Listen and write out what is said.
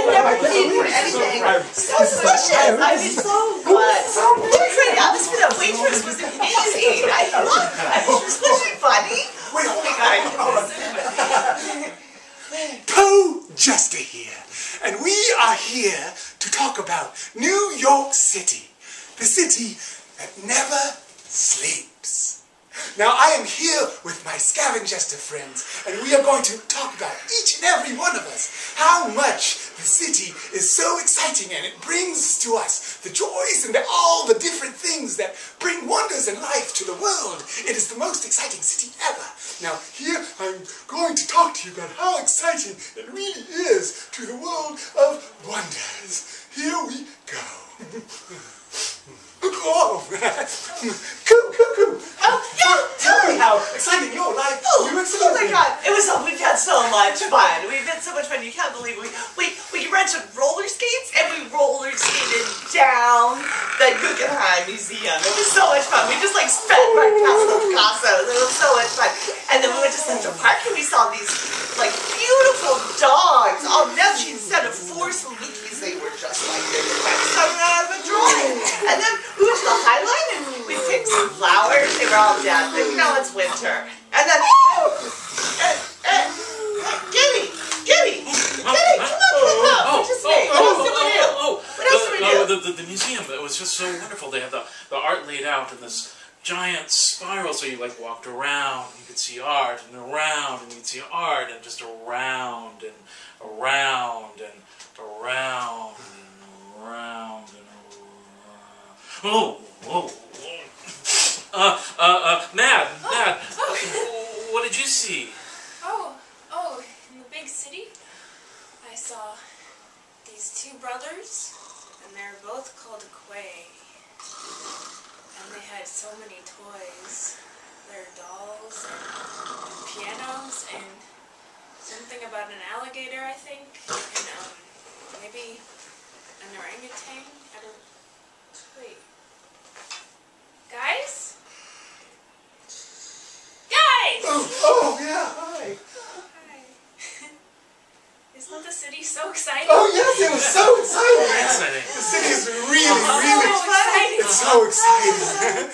I've never paid for anything. So delicious. I mean, so good. The atmosphere, the waitress was amazing. I loved it. Was she funny? Wait, oh my God. Poe Jester here, and we are here to talk about New York City, the city that never sleeps. Now, I am here with my Scavengester friends, and we are going to talk about each and every one of us, how much the city is so exciting, and it brings to us the joys and all the different things that bring wonders and life to the world. It is the most exciting city ever. Now, here I'm going to talk to you about how exciting it really is to the world of wonders. Here we go. Oh, cuckoo! Tell me how exciting your life is. Oh my God! We've had so much fun. We've had so much fun. You can't believe we rented roller skates and we roller skated down the Guggenheim Museum. It was so much fun. We just sped right past the Picassos. It was so much fun. And then we went to Central Park and we saw these beautiful dogs. Oh, now instead of 4 Salukis, they were just like they were coming out of a drawing. And then we went to the High Line and we picked some flowers. They were all dead, but it's winter. And then, Gibby, come on, participate. What else did we do? What else did we do? The museum, it was just so wonderful. They had the art laid out in this giant spiral, so you walked around, you could see art, and around, and you'd see art, and just around, and around, and around, and around, and around. Mad, what did you see? In the big city, I saw these 2 brothers, and they're both called Quay. And they had so many toys. Their dolls and pianos and something about an alligator, I think, and maybe an orangutan. Wait. Guys? Oh, yeah, hi. Hi. Isn't the city so exciting? Oh, yes, it was so exciting. Exciting. The city is really exciting. It's so exciting.